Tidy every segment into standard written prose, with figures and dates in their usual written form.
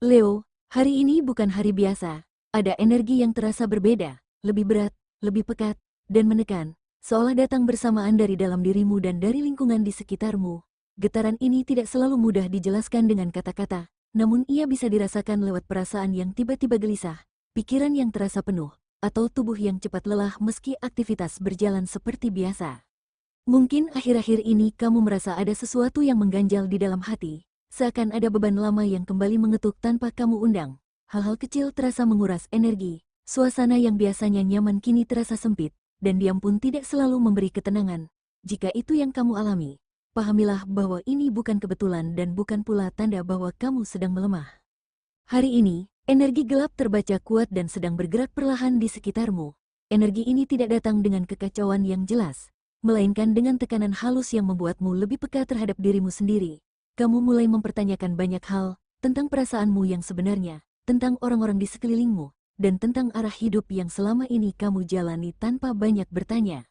Leo, hari ini bukan hari biasa. Ada energi yang terasa berbeda, lebih berat, lebih pekat, dan menekan, seolah datang bersamaan dari dalam dirimu dan dari lingkungan di sekitarmu. Getaran ini tidak selalu mudah dijelaskan dengan kata-kata, namun ia bisa dirasakan lewat perasaan yang tiba-tiba gelisah, pikiran yang terasa penuh, atau tubuh yang cepat lelah meski aktivitas berjalan seperti biasa. Mungkin akhir-akhir ini kamu merasa ada sesuatu yang mengganjal di dalam hati. Seakan ada beban lama yang kembali mengetuk tanpa kamu undang. Hal-hal kecil terasa menguras energi. Suasana yang biasanya nyaman kini terasa sempit, dan diam pun tidak selalu memberi ketenangan. Jika itu yang kamu alami, pahamilah bahwa ini bukan kebetulan dan bukan pula tanda bahwa kamu sedang melemah. Hari ini, energi gelap terbaca kuat dan sedang bergerak perlahan di sekitarmu. Energi ini tidak datang dengan kekacauan yang jelas, melainkan dengan tekanan halus yang membuatmu lebih peka terhadap dirimu sendiri. Kamu mulai mempertanyakan banyak hal, tentang perasaanmu yang sebenarnya, tentang orang-orang di sekelilingmu, dan tentang arah hidup yang selama ini kamu jalani tanpa banyak bertanya.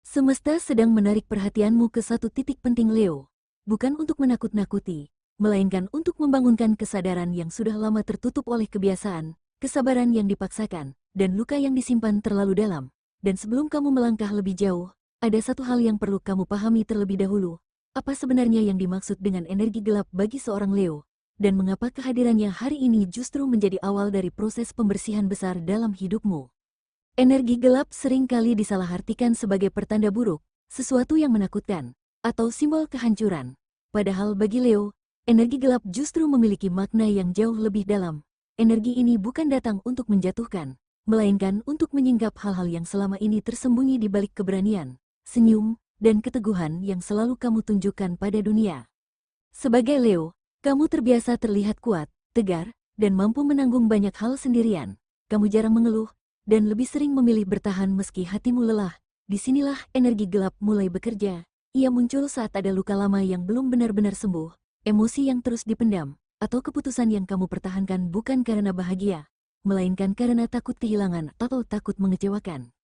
Semesta sedang menarik perhatianmu ke satu titik penting Leo, bukan untuk menakut-nakuti, melainkan untuk membangunkan kesadaran yang sudah lama tertutup oleh kebiasaan, kesabaran yang dipaksakan, dan luka yang disimpan terlalu dalam. Dan sebelum kamu melangkah lebih jauh, ada satu hal yang perlu kamu pahami terlebih dahulu. Apa sebenarnya yang dimaksud dengan energi gelap bagi seorang Leo, dan mengapa kehadirannya hari ini justru menjadi awal dari proses pembersihan besar dalam hidupmu? Energi gelap seringkali disalahartikan sebagai pertanda buruk, sesuatu yang menakutkan, atau simbol kehancuran. Padahal bagi Leo, energi gelap justru memiliki makna yang jauh lebih dalam. Energi ini bukan datang untuk menjatuhkan, melainkan untuk menyingkap hal-hal yang selama ini tersembunyi di balik keberanian, senyum, dan keteguhan yang selalu kamu tunjukkan pada dunia. Sebagai Leo, kamu terbiasa terlihat kuat, tegar, dan mampu menanggung banyak hal sendirian. Kamu jarang mengeluh, dan lebih sering memilih bertahan meski hatimu lelah. Disinilah energi gelap mulai bekerja. Ia muncul saat ada luka lama yang belum benar-benar sembuh, emosi yang terus dipendam, atau keputusan yang kamu pertahankan bukan karena bahagia, melainkan karena takut kehilangan atau takut mengecewakan.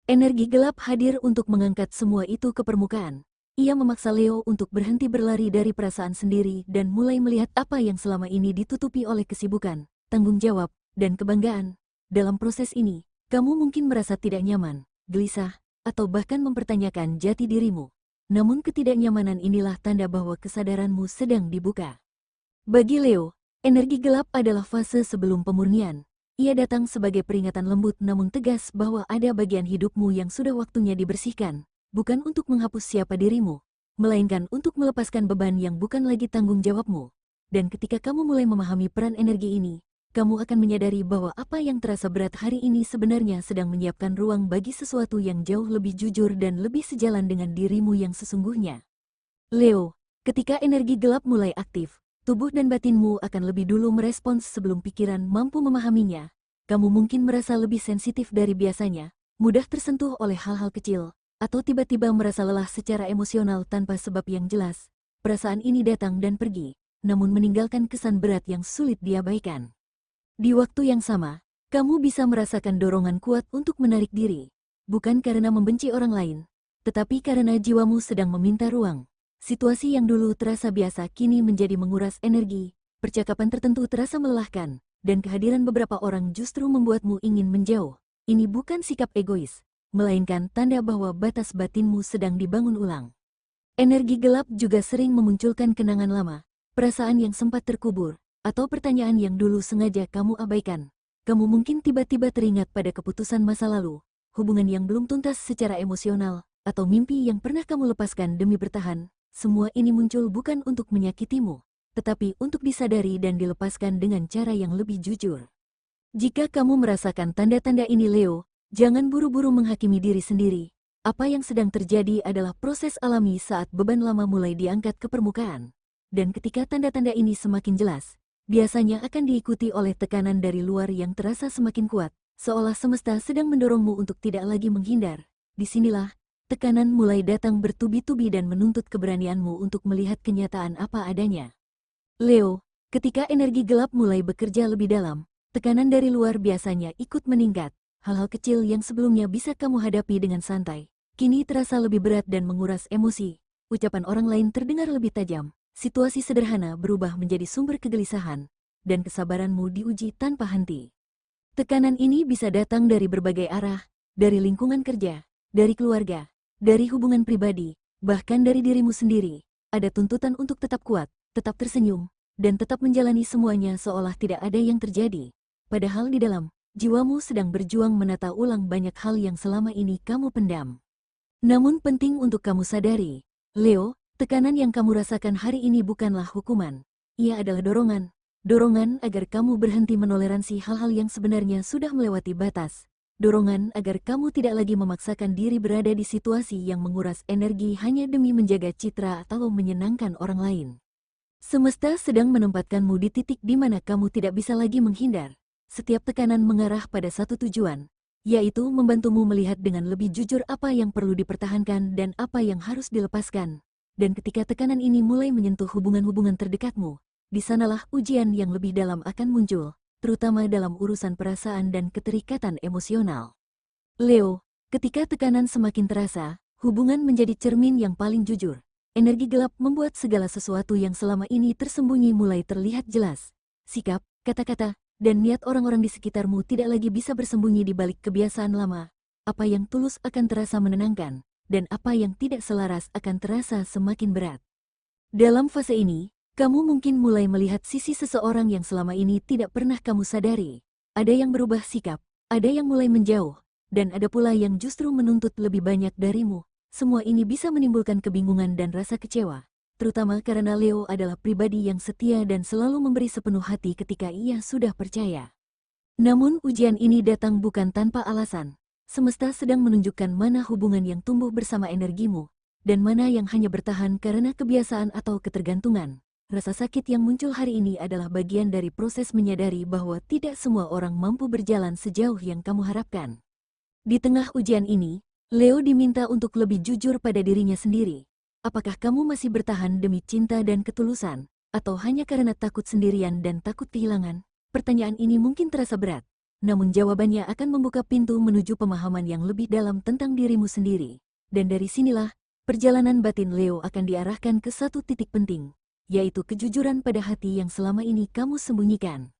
Energi gelap hadir untuk mengangkat semua itu ke permukaan. Ia memaksa Leo untuk berhenti berlari dari perasaan sendiri dan mulai melihat apa yang selama ini ditutupi oleh kesibukan, tanggung jawab, dan kebanggaan. Dalam proses ini, kamu mungkin merasa tidak nyaman, gelisah, atau bahkan mempertanyakan jati dirimu. Namun ketidaknyamanan inilah tanda bahwa kesadaranmu sedang dibuka. Bagi Leo, energi gelap adalah fase sebelum pemurnian. Ia datang sebagai peringatan lembut namun tegas bahwa ada bagian hidupmu yang sudah waktunya dibersihkan, bukan untuk menghapus siapa dirimu, melainkan untuk melepaskan beban yang bukan lagi tanggung jawabmu. Dan ketika kamu mulai memahami peran energi ini, kamu akan menyadari bahwa apa yang terasa berat hari ini sebenarnya sedang menyiapkan ruang bagi sesuatu yang jauh lebih jujur dan lebih sejalan dengan dirimu yang sesungguhnya. Leo, ketika energi gelap mulai aktif, tubuh dan batinmu akan lebih dulu merespons sebelum pikiran mampu memahaminya. Kamu mungkin merasa lebih sensitif dari biasanya, mudah tersentuh oleh hal-hal kecil, atau tiba-tiba merasa lelah secara emosional tanpa sebab yang jelas. Perasaan ini datang dan pergi, namun meninggalkan kesan berat yang sulit diabaikan. Di waktu yang sama, kamu bisa merasakan dorongan kuat untuk menarik diri, bukan karena membenci orang lain, tetapi karena jiwamu sedang meminta ruang. Situasi yang dulu terasa biasa kini menjadi menguras energi, percakapan tertentu terasa melelahkan, dan kehadiran beberapa orang justru membuatmu ingin menjauh. Ini bukan sikap egois, melainkan tanda bahwa batas batinmu sedang dibangun ulang. Energi gelap juga sering memunculkan kenangan lama, perasaan yang sempat terkubur, atau pertanyaan yang dulu sengaja kamu abaikan. Kamu mungkin tiba-tiba teringat pada keputusan masa lalu, hubungan yang belum tuntas secara emosional, atau mimpi yang pernah kamu lepaskan demi bertahan. Semua ini muncul bukan untuk menyakitimu, tetapi untuk disadari dan dilepaskan dengan cara yang lebih jujur. Jika kamu merasakan tanda-tanda ini Leo, jangan buru-buru menghakimi diri sendiri. Apa yang sedang terjadi adalah proses alami saat beban lama mulai diangkat ke permukaan. Dan ketika tanda-tanda ini semakin jelas, biasanya akan diikuti oleh tekanan dari luar yang terasa semakin kuat, seolah semesta sedang mendorongmu untuk tidak lagi menghindar. Disinilah tekanan mulai datang bertubi-tubi dan menuntut keberanianmu untuk melihat kenyataan apa adanya. Leo, ketika energi gelap mulai bekerja lebih dalam, tekanan dari luar biasanya ikut meningkat. Hal-hal kecil yang sebelumnya bisa kamu hadapi dengan santai, kini terasa lebih berat dan menguras emosi. Ucapan orang lain terdengar lebih tajam. Situasi sederhana berubah menjadi sumber kegelisahan. dan kesabaranmu diuji tanpa henti. Tekanan ini bisa datang dari berbagai arah, dari lingkungan kerja, dari keluarga, dari hubungan pribadi, bahkan dari dirimu sendiri. Ada tuntutan untuk tetap kuat, tetap tersenyum, dan tetap menjalani semuanya seolah tidak ada yang terjadi. Padahal di dalam, jiwamu sedang berjuang menata ulang banyak hal yang selama ini kamu pendam. Namun penting untuk kamu sadari, Leo, tekanan yang kamu rasakan hari ini bukanlah hukuman. Ia adalah dorongan. Dorongan agar kamu berhenti menoleransi hal-hal yang sebenarnya sudah melewati batas. Dorongan agar kamu tidak lagi memaksakan diri berada di situasi yang menguras energi hanya demi menjaga citra atau menyenangkan orang lain. Semesta sedang menempatkanmu di titik di mana kamu tidak bisa lagi menghindar. Setiap tekanan mengarah pada satu tujuan, yaitu membantumu melihat dengan lebih jujur apa yang perlu dipertahankan dan apa yang harus dilepaskan. Dan ketika tekanan ini mulai menyentuh hubungan-hubungan terdekatmu, di sanalah ujian yang lebih dalam akan muncul, terutama dalam urusan perasaan dan keterikatan emosional. Leo, ketika tekanan semakin terasa, hubungan menjadi cermin yang paling jujur. Energi gelap membuat segala sesuatu yang selama ini tersembunyi mulai terlihat jelas. Sikap, kata-kata, dan niat orang-orang di sekitarmu tidak lagi bisa bersembunyi di balik kebiasaan lama. Apa yang tulus akan terasa menenangkan, dan apa yang tidak selaras akan terasa semakin berat. Dalam fase ini, kamu mungkin mulai melihat sisi seseorang yang selama ini tidak pernah kamu sadari. Ada yang berubah sikap, ada yang mulai menjauh, dan ada pula yang justru menuntut lebih banyak darimu. Semua ini bisa menimbulkan kebingungan dan rasa kecewa, terutama karena Leo adalah pribadi yang setia dan selalu memberi sepenuh hati ketika ia sudah percaya. Namun ujian ini datang bukan tanpa alasan. Semesta sedang menunjukkan mana hubungan yang tumbuh bersama energimu, dan mana yang hanya bertahan karena kebiasaan atau ketergantungan. Rasa sakit yang muncul hari ini adalah bagian dari proses menyadari bahwa tidak semua orang mampu berjalan sejauh yang kamu harapkan. Di tengah ujian ini, Leo diminta untuk lebih jujur pada dirinya sendiri. Apakah kamu masih bertahan demi cinta dan ketulusan, atau hanya karena takut sendirian dan takut kehilangan? Pertanyaan ini mungkin terasa berat, namun jawabannya akan membuka pintu menuju pemahaman yang lebih dalam tentang dirimu sendiri. Dan dari sinilah, perjalanan batin Leo akan diarahkan ke satu titik penting, yaitu kejujuran pada hati yang selama ini kamu sembunyikan.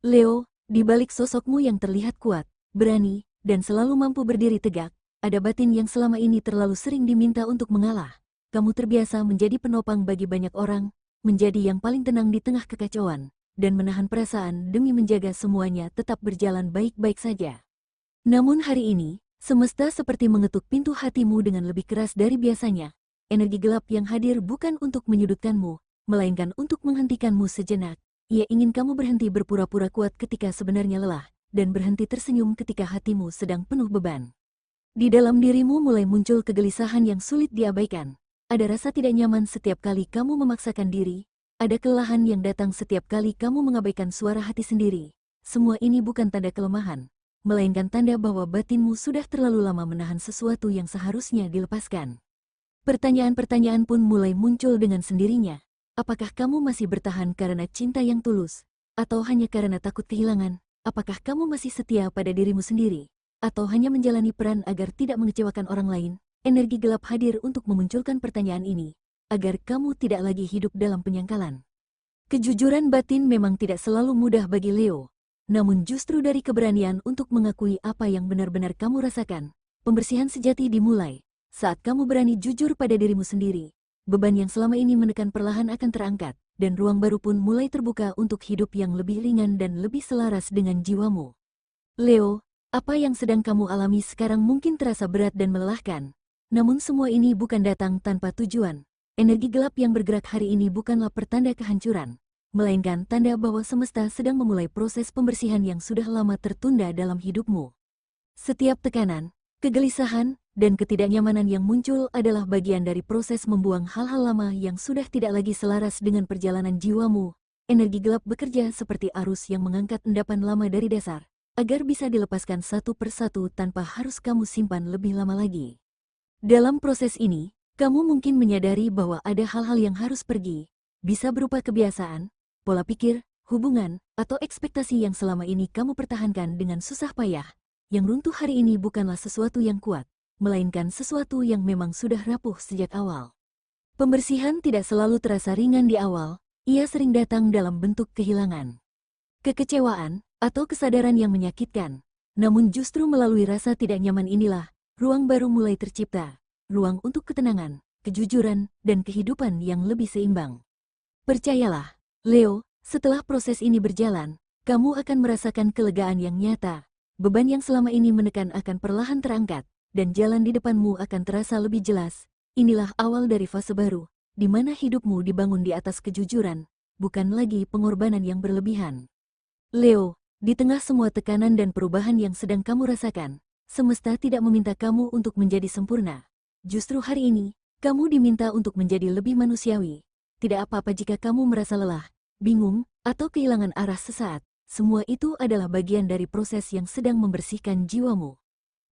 Leo, di balik sosokmu yang terlihat kuat, berani, dan selalu mampu berdiri tegak, ada batin yang selama ini terlalu sering diminta untuk mengalah. Kamu terbiasa menjadi penopang bagi banyak orang, menjadi yang paling tenang di tengah kekacauan, dan menahan perasaan demi menjaga semuanya tetap berjalan baik-baik saja. Namun hari ini, semesta seperti mengetuk pintu hatimu dengan lebih keras dari biasanya. Energi gelap yang hadir bukan untuk menyudutkanmu, melainkan untuk menghentikanmu sejenak. Ia ingin kamu berhenti berpura-pura kuat ketika sebenarnya lelah, dan berhenti tersenyum ketika hatimu sedang penuh beban. Di dalam dirimu mulai muncul kegelisahan yang sulit diabaikan. Ada rasa tidak nyaman setiap kali kamu memaksakan diri, ada kelelahan yang datang setiap kali kamu mengabaikan suara hati sendiri. Semua ini bukan tanda kelemahan, melainkan tanda bahwa batinmu sudah terlalu lama menahan sesuatu yang seharusnya dilepaskan. Pertanyaan-pertanyaan pun mulai muncul dengan sendirinya. Apakah kamu masih bertahan karena cinta yang tulus? Atau hanya karena takut kehilangan? Apakah kamu masih setia pada dirimu sendiri? Atau hanya menjalani peran agar tidak mengecewakan orang lain? Energi gelap hadir untuk memunculkan pertanyaan ini, agar kamu tidak lagi hidup dalam penyangkalan. Kejujuran batin memang tidak selalu mudah bagi Leo, namun justru dari keberanian untuk mengakui apa yang benar-benar kamu rasakan, pembersihan sejati dimulai saat kamu berani jujur pada dirimu sendiri. Beban yang selama ini menekan perlahan akan terangkat, dan ruang baru pun mulai terbuka untuk hidup yang lebih ringan dan lebih selaras dengan jiwamu. Leo, apa yang sedang kamu alami sekarang mungkin terasa berat dan melelahkan, namun semua ini bukan datang tanpa tujuan. Energi gelap yang bergerak hari ini bukanlah pertanda kehancuran, melainkan tanda bahwa semesta sedang memulai proses pembersihan yang sudah lama tertunda dalam hidupmu. Setiap tekanan, kegelisahan, dan ketidaknyamanan yang muncul adalah bagian dari proses membuang hal-hal lama yang sudah tidak lagi selaras dengan perjalanan jiwamu. Energi gelap bekerja seperti arus yang mengangkat endapan lama dari dasar, agar bisa dilepaskan satu persatu tanpa harus kamu simpan lebih lama lagi. Dalam proses ini, kamu mungkin menyadari bahwa ada hal-hal yang harus pergi, bisa berupa kebiasaan, pola pikir, hubungan, atau ekspektasi yang selama ini kamu pertahankan dengan susah payah. Yang runtuh hari ini bukanlah sesuatu yang kuat, melainkan sesuatu yang memang sudah rapuh sejak awal. Pembersihan tidak selalu terasa ringan di awal, ia sering datang dalam bentuk kehilangan. kekecewaan, atau kesadaran yang menyakitkan. Namun justru melalui rasa tidak nyaman inilah, ruang baru mulai tercipta. Ruang untuk ketenangan, kejujuran, dan kehidupan yang lebih seimbang. Percayalah, Leo, setelah proses ini berjalan, kamu akan merasakan kelegaan yang nyata. Beban yang selama ini menekan akan perlahan terangkat, dan jalan di depanmu akan terasa lebih jelas. Inilah awal dari fase baru, di mana hidupmu dibangun di atas kejujuran, bukan lagi pengorbanan yang berlebihan. Leo, di tengah semua tekanan dan perubahan yang sedang kamu rasakan, semesta tidak meminta kamu untuk menjadi sempurna. Justru hari ini, kamu diminta untuk menjadi lebih manusiawi. Tidak apa-apa jika kamu merasa lelah, bingung, atau kehilangan arah sesaat. Semua itu adalah bagian dari proses yang sedang membersihkan jiwamu.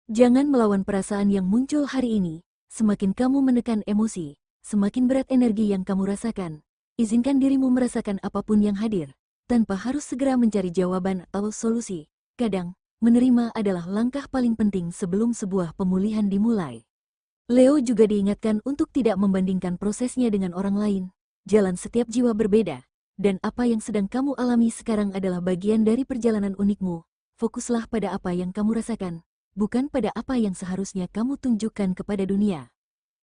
Jangan melawan perasaan yang muncul hari ini. Semakin kamu menekan emosi, semakin berat energi yang kamu rasakan. Izinkan dirimu merasakan apapun yang hadir, tanpa harus segera mencari jawaban atau solusi. Kadang, menerima adalah langkah paling penting sebelum sebuah pemulihan dimulai. Leo juga diingatkan untuk tidak membandingkan prosesnya dengan orang lain. Jalan setiap jiwa berbeda, dan apa yang sedang kamu alami sekarang adalah bagian dari perjalanan unikmu. Fokuslah pada apa yang kamu rasakan, bukan pada apa yang seharusnya kamu tunjukkan kepada dunia.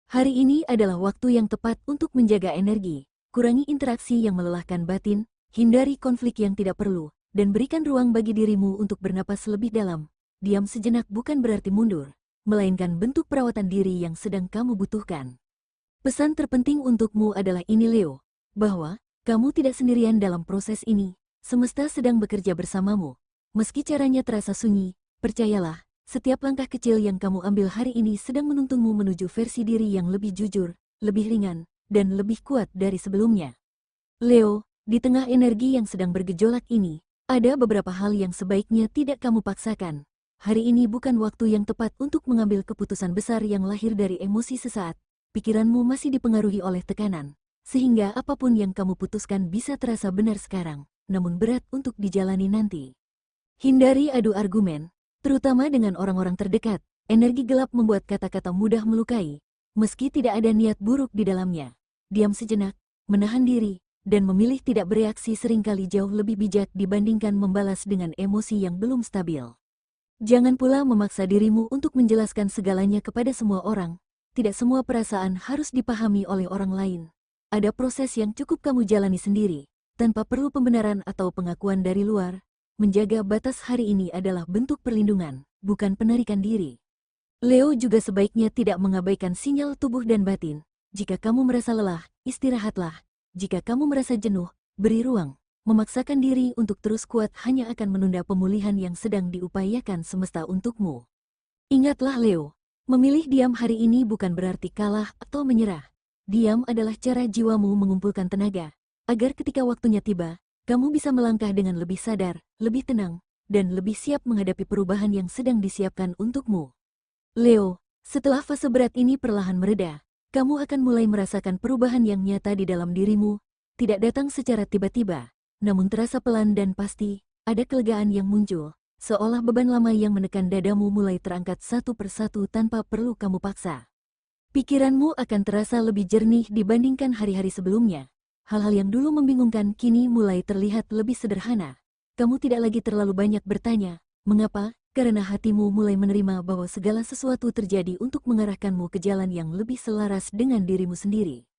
Hari ini adalah waktu yang tepat untuk menjaga energi, kurangi interaksi yang melelahkan batin, hindari konflik yang tidak perlu, dan berikan ruang bagi dirimu untuk bernapas lebih dalam. Diam sejenak bukan berarti mundur, melainkan bentuk perawatan diri yang sedang kamu butuhkan. Pesan terpenting untukmu adalah ini Leo, bahwa kamu tidak sendirian dalam proses ini. Semesta sedang bekerja bersamamu. Meski caranya terasa sunyi, percayalah, setiap langkah kecil yang kamu ambil hari ini sedang menuntunmu menuju versi diri yang lebih jujur, lebih ringan, dan lebih kuat dari sebelumnya. Leo, di tengah energi yang sedang bergejolak ini, ada beberapa hal yang sebaiknya tidak kamu paksakan. Hari ini bukan waktu yang tepat untuk mengambil keputusan besar yang lahir dari emosi sesaat. Pikiranmu masih dipengaruhi oleh tekanan, sehingga apapun yang kamu putuskan bisa terasa benar sekarang, namun berat untuk dijalani nanti. Hindari adu argumen, terutama dengan orang-orang terdekat. Energi gelap membuat kata-kata mudah melukai, meski tidak ada niat buruk di dalamnya. Diam sejenak, menahan diri, dan memilih tidak bereaksi seringkali jauh lebih bijak dibandingkan membalas dengan emosi yang belum stabil. Jangan pula memaksa dirimu untuk menjelaskan segalanya kepada semua orang. Tidak semua perasaan harus dipahami oleh orang lain. Ada proses yang cukup kamu jalani sendiri, tanpa perlu pembenaran atau pengakuan dari luar. Menjaga batas hari ini adalah bentuk perlindungan, bukan penarikan diri. Leo juga sebaiknya tidak mengabaikan sinyal tubuh dan batin. Jika kamu merasa lelah, istirahatlah. Jika kamu merasa jenuh, beri ruang. Memaksakan diri untuk terus kuat hanya akan menunda pemulihan yang sedang diupayakan semesta untukmu. Ingatlah Leo, memilih diam hari ini bukan berarti kalah atau menyerah. Diam adalah cara jiwamu mengumpulkan tenaga, agar ketika waktunya tiba, kamu bisa melangkah dengan lebih sadar, lebih tenang, dan lebih siap menghadapi perubahan yang sedang disiapkan untukmu. Leo, setelah fase berat ini perlahan mereda, kamu akan mulai merasakan perubahan yang nyata di dalam dirimu, tidak datang secara tiba-tiba, namun terasa pelan dan pasti. Ada kelegaan yang muncul, seolah beban lama yang menekan dadamu mulai terangkat satu persatu tanpa perlu kamu paksa. Pikiranmu akan terasa lebih jernih dibandingkan hari-hari sebelumnya. Hal-hal yang dulu membingungkan kini mulai terlihat lebih sederhana. Kamu tidak lagi terlalu banyak bertanya, mengapa? Karena hatimu mulai menerima bahwa segala sesuatu terjadi untuk mengarahkanmu ke jalan yang lebih selaras dengan dirimu sendiri.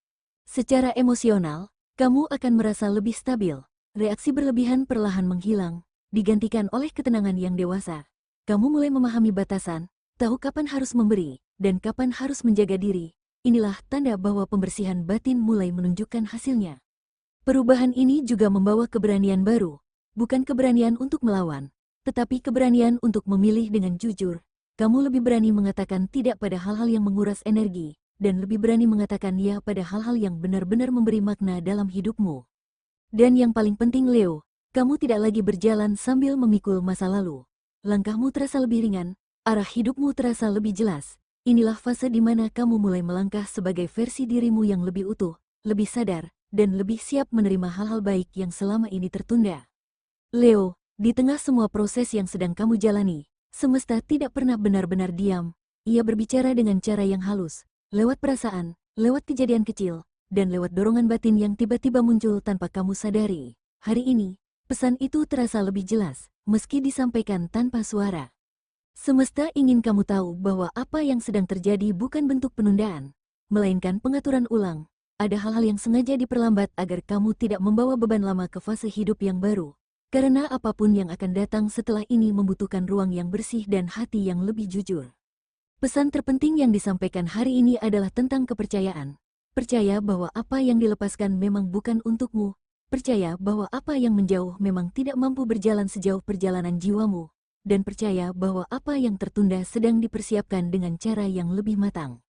Secara emosional, kamu akan merasa lebih stabil. Reaksi berlebihan perlahan menghilang, digantikan oleh ketenangan yang dewasa. Kamu mulai memahami batasan, tahu kapan harus memberi, dan kapan harus menjaga diri. Inilah tanda bahwa pembersihan batin mulai menunjukkan hasilnya. Perubahan ini juga membawa keberanian baru, bukan keberanian untuk melawan, tetapi keberanian untuk memilih dengan jujur. Kamu lebih berani mengatakan tidak pada hal-hal yang menguras energi, dan lebih berani mengatakan ya pada hal-hal yang benar-benar memberi makna dalam hidupmu. Dan yang paling penting Leo, kamu tidak lagi berjalan sambil memikul masa lalu. Langkahmu terasa lebih ringan, arah hidupmu terasa lebih jelas. Inilah fase di mana kamu mulai melangkah sebagai versi dirimu yang lebih utuh, lebih sadar, dan lebih siap menerima hal-hal baik yang selama ini tertunda. Leo, di tengah semua proses yang sedang kamu jalani, semesta tidak pernah benar-benar diam. Ia berbicara dengan cara yang halus, lewat perasaan, lewat kejadian kecil, dan lewat dorongan batin yang tiba-tiba muncul tanpa kamu sadari. Hari ini, Pesan itu terasa lebih jelas, meski disampaikan tanpa suara. Semesta ingin kamu tahu bahwa apa yang sedang terjadi bukan bentuk penundaan, melainkan pengaturan ulang. Ada hal-hal yang sengaja diperlambat agar kamu tidak membawa beban lama ke fase hidup yang baru. Karena apapun yang akan datang setelah ini membutuhkan ruang yang bersih dan hati yang lebih jujur. Pesan terpenting yang disampaikan hari ini adalah tentang kepercayaan. Percaya bahwa apa yang dilepaskan memang bukan untukmu. Percaya bahwa apa yang menjauh memang tidak mampu berjalan sejauh perjalanan jiwamu. Dan percaya bahwa apa yang tertunda sedang dipersiapkan dengan cara yang lebih matang.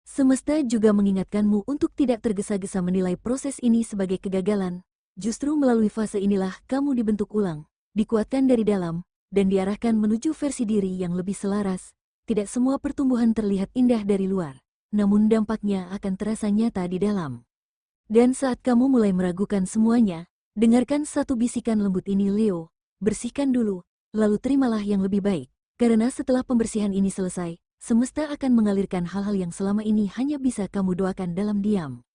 Semesta juga mengingatkanmu untuk tidak tergesa-gesa menilai proses ini sebagai kegagalan. Justru melalui fase inilah kamu dibentuk ulang, dikuatkan dari dalam, dan diarahkan menuju versi diri yang lebih selaras. Tidak semua pertumbuhan terlihat indah dari luar, namun dampaknya akan terasa nyata di dalam. Dan saat kamu mulai meragukan semuanya, dengarkan satu bisikan lembut ini, Leo. Bersihkan dulu, lalu terimalah yang lebih baik. Karena setelah pembersihan ini selesai, semesta akan mengalirkan hal-hal yang selama ini hanya bisa kamu doakan dalam diam.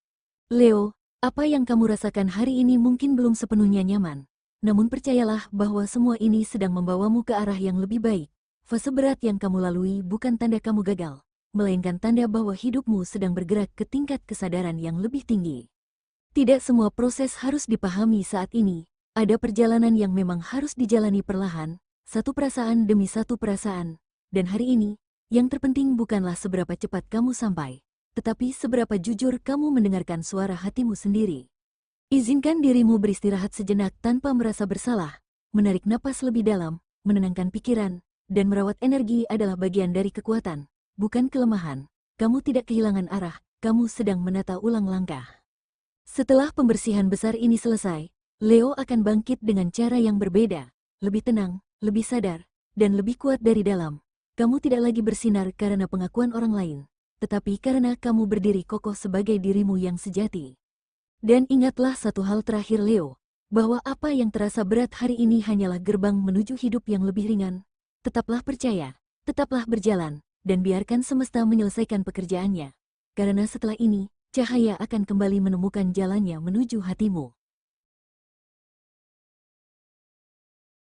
Leo, apa yang kamu rasakan hari ini mungkin belum sepenuhnya nyaman. Namun percayalah bahwa semua ini sedang membawamu ke arah yang lebih baik. Fase berat yang kamu lalui bukan tanda kamu gagal, melainkan tanda bahwa hidupmu sedang bergerak ke tingkat kesadaran yang lebih tinggi. Tidak semua proses harus dipahami saat ini. Ada perjalanan yang memang harus dijalani perlahan, satu perasaan demi satu perasaan. Dan hari ini, yang terpenting bukanlah seberapa cepat kamu sampai, tetapi seberapa jujur kamu mendengarkan suara hatimu sendiri. Izinkan dirimu beristirahat sejenak tanpa merasa bersalah, menarik napas lebih dalam, menenangkan pikiran, dan merawat energi adalah bagian dari kekuatan, bukan kelemahan. Kamu tidak kehilangan arah, kamu sedang menata ulang langkah. Setelah pembersihan besar ini selesai, Leo akan bangkit dengan cara yang berbeda, lebih tenang, lebih sadar, dan lebih kuat dari dalam. Kamu tidak lagi bersinar karena pengakuan orang lain, tetapi karena kamu berdiri kokoh sebagai dirimu yang sejati. Dan ingatlah satu hal terakhir, Leo, bahwa apa yang terasa berat hari ini hanyalah gerbang menuju hidup yang lebih ringan. Tetaplah percaya, tetaplah berjalan, dan biarkan semesta menyelesaikan pekerjaannya. Karena setelah ini, cahaya akan kembali menemukan jalannya menuju hatimu.